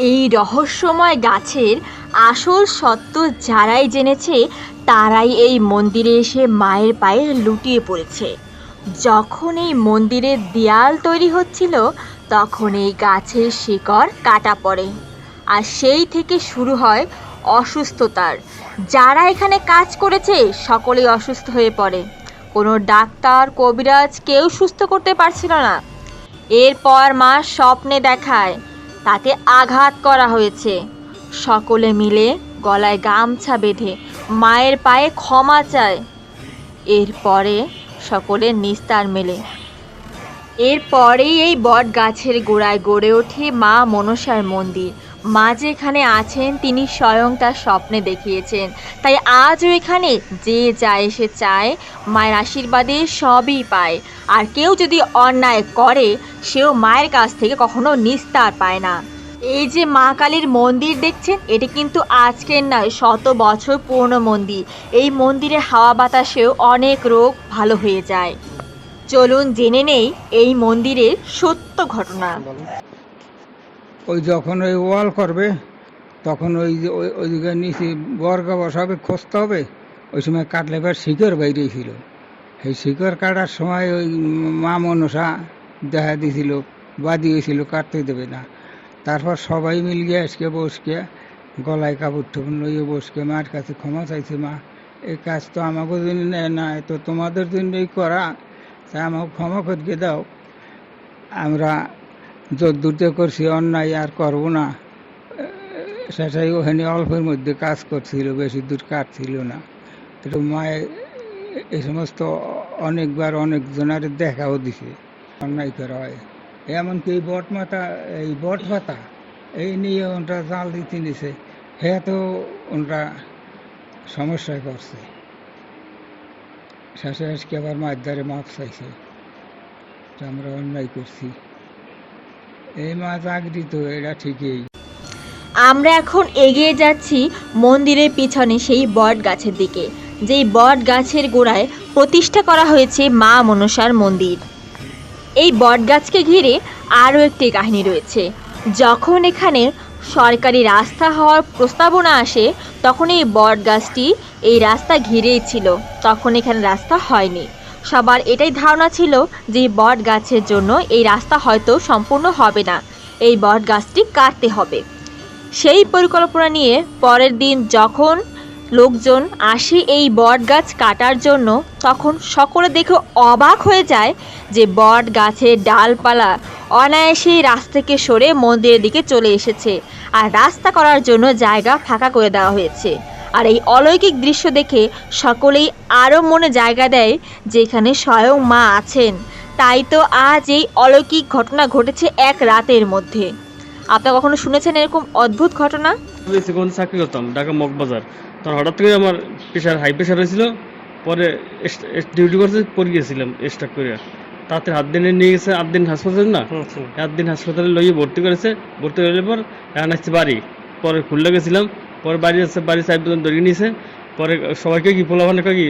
এই রহস্যময় গাছের আসল সত্য যারাই জেনেছে তারাই এই মন্দিরে এসে মায়ের পায়ে লুটিয়ে পড়েছে। যখন এই মন্দিরের দেয়াল তৈরি হচ্ছিল তখন এই গাছের শিকড় কাটা পড়ে, আর সেই থেকে শুরু হয় অসুস্থতার। যারা এখানে কাজ করেছে সকলেই অসুস্থ হয়ে পড়ে। কোনো ডাক্তার কবিরাজ কেউ সুস্থ করতে পারছিল না। এরপর মা স্বপ্নে দেখায় তাকে আঘাত করা হয়েছে। সকলে মিলে গলায় গামছা বেঁধে মায়ের পায়ে ক্ষমা চায়। এরপরে সকলের নিস্তার মেলে। এরপরেই এই বট গাছের গোড়ায় গড়ে ওঠে মা মনসার মন্দির। মা যেখানে আছেন তিনি স্বয়ং তার স্বপ্নে দেখিয়েছেন। তাই আজও এখানে যে যায় সে চায় মায়ের আশীর্বাদে সবই পায়। আর কেউ যদি অন্যায় করে সেও মায়ের কাছ থেকে কখনো নিস্তার পায় না। এই যে মা কালীর মন্দির দেখছেন এটি কিন্তু আজকের নয়, শত বছর পুরনো মন্দির। এই মন্দিরে হাওয়া বাতাসেও অনেক রোগ ভালো হয়ে যায়। চলুন জেনে নেই এই মন্দিরের সত্য ঘটনা। ওই যখন ওই ওয়াল করবে তখন ওই যে ওই দিকে নিচে বর্গা বসাবে, খুঁজতে হবে। ওই সময় কাটলে এবার শিকড় বাইরে ছিল। সেই শিকড় কাটার সময় ওই মা মনসা দেখা দিয়েছিল, বাদি হয়েছিল কাটতে দেবে না। তারপর সবাই মিল গিয়ে আজকে বসকে গলায় কাপড় টুকুন লইয়ে বসকে মার কাছে ক্ষমা চাইছে, মা এই কাজ তো আমাকে জন্য না, তো তোমাদের জন্যই করা, তাই আমাকে ক্ষমা করে দাও। আমরা যদ্দূরতে করছি অন্যায় আর করবো না। সেটাই ওখানে অল্পের মধ্যে কাজ করছিল, বেশি দূর কাটছিল না। কিন্তু মায়ের এই সমস্ত অনেকবার অনেকজনের দেখাও দিছে অন্যায় করা হয়। এমনকি এই এই বট পাতা এই নিয়ে ওনরা জাল দিতে নিছে, হ্যাঁ তো ওনরা সমস্যায় করছে। শেষে আজকে আবার মায়ের দ্বারে মাপ চাইছে যে আমরা অন্যায় করছি। এই মা জাগৃত, এটা ঠিকই। আমরা এখন এগিয়ে যাচ্ছি মন্দিরের পিছনে সেই বট গাছের দিকে, যেই বট গাছের গোড়ায় প্রতিষ্ঠা করা হয়েছে মা মনসার মন্দির। এই বট গাছকে ঘিরে আরও একটি কাহিনী রয়েছে। যখন এখানে সরকারি রাস্তা হওয়ার প্রস্তাবনা আসে তখন এই বট গাছটি এই রাস্তা ঘিরেই ছিল। তখন এখানে রাস্তা হয়নি। সবার এটাই ধারণা ছিল যে বট গাছের জন্য এই রাস্তা হয়তো সম্পূর্ণ হবে না, এই বট গাছটি কাটতে হবে। সেই পরিকল্পনা নিয়ে পরের দিন যখন লোকজন আসে এই বট গাছ কাটার জন্য তখন সকলে দেখে অবাক হয়ে যায় যে বট গাছের ডালপালা অনায়াসেই রাস্তা থেকে সরে মন্দিরের দিকে চলে এসেছে, আর রাস্তা করার জন্য জায়গা ফাঁকা করে দেওয়া হয়েছে। আর এই অলৌকিক দৃশ্য দেখে সকলেই আরও মনে জায়গা দেয় যে এখানে স্বয়ং মা আছেন। তাই তো আজ এই অলৌকিক ঘটনা ঘটেছে এক রাতের মধ্যে। আপনারা কখনো শুনেছেন এরকম অদ্ভুত ঘটনা? কোন চাকরি করতাম ঢাকা মগবাজার, তখন হঠাৎ করে আমার হাই প্রেশার হয়েছিল। পরে ডিউটি করতে পড়ে গিয়েছিলাম স্ট্রোক করে। তাতে 7 দিনে নিয়ে গেছে, 8 দিন হাসপাতাল না, 8 দিন হাসপাতালে লইয়ে ভর্তি করেছে। ভর্তি করলে পর এখন আসছে বাড়ি। পরে খুললে গেছিলাম, পরে বাড়ি আসছে, বাড়ি 4 জন ধরিয়ে নিয়েছে। পরে সবাইকে কি পোলাভানে কি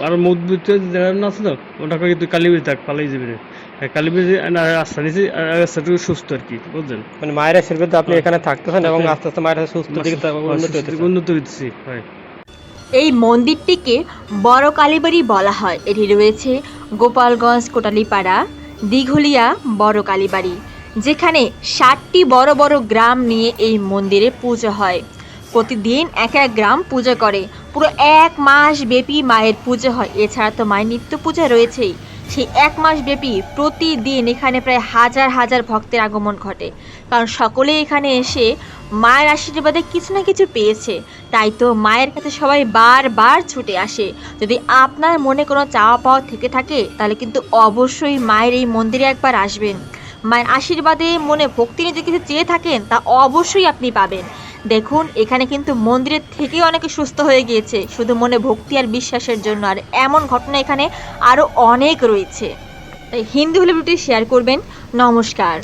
আরো মজবুত না আছে তো, ওটা কি তুই কালীবাড়ি থাক, পালাই যাবি রে। কালীবাড়ি আস্থা নিয়েছি, আস্থাটুকু সুস্থ আর কি, বুঝলেন। মানে মায়ের আশীর্বাদে আপনি এখানে থাকতেছেন এবং আস্তে আস্তে মায়ের সুস্থ দিকে উন্নত হইতেছি। হয় এই মন্দিরটিকে বড় কালীবাড়ি বলা হয়। এটি রয়েছে গোপালগঞ্জ কোটালীপাড়া দিঘলিয়া বড় কালীবাড়ি, যেখানে 7টি বড় বড় গ্রাম নিয়ে এই মন্দিরে পুজো হয়। প্রতিদিন এক এক গ্রাম পূজা করে, পুরো 1 মাস ব্যাপী মায়ের পুজো হয়। এছাড়া তো মায়ের নিত্য পূজা রয়েছেই। সেই 1 মাস ব্যাপী প্রতিদিন এখানে প্রায় হাজার হাজার ভক্তের আগমন ঘটে, কারণ সকলে এখানে এসে মায়ের আশীর্বাদে কিছু না কিছু পেয়েছে। তাই তো মায়ের কাছে সবাই বারবার ছুটে আসে। যদি আপনার মনে কোনো চাওয়া পাওয়া থেকে থাকে তাহলে কিন্তু অবশ্যই মায়ের এই মন্দিরে একবার আসবেন। মায়ের আশীর্বাদে মনে ভক্তি নিয়ে যদি কিছু চেয়ে থাকেন তা অবশ্যই আপনি পাবেন। দেখুন এখানে কিন্তু মন্দিরের থেকেই অনেকে সুস্থ হয়ে গিয়েছে শুধু মনে ভক্তি আর বিশ্বাসের জন্য। আর এমন ঘটনা এখানে আরও অনেক রয়েছে। তাই হিন্দু হলে ভিডিওটি শেয়ার করবেন। নমস্কার।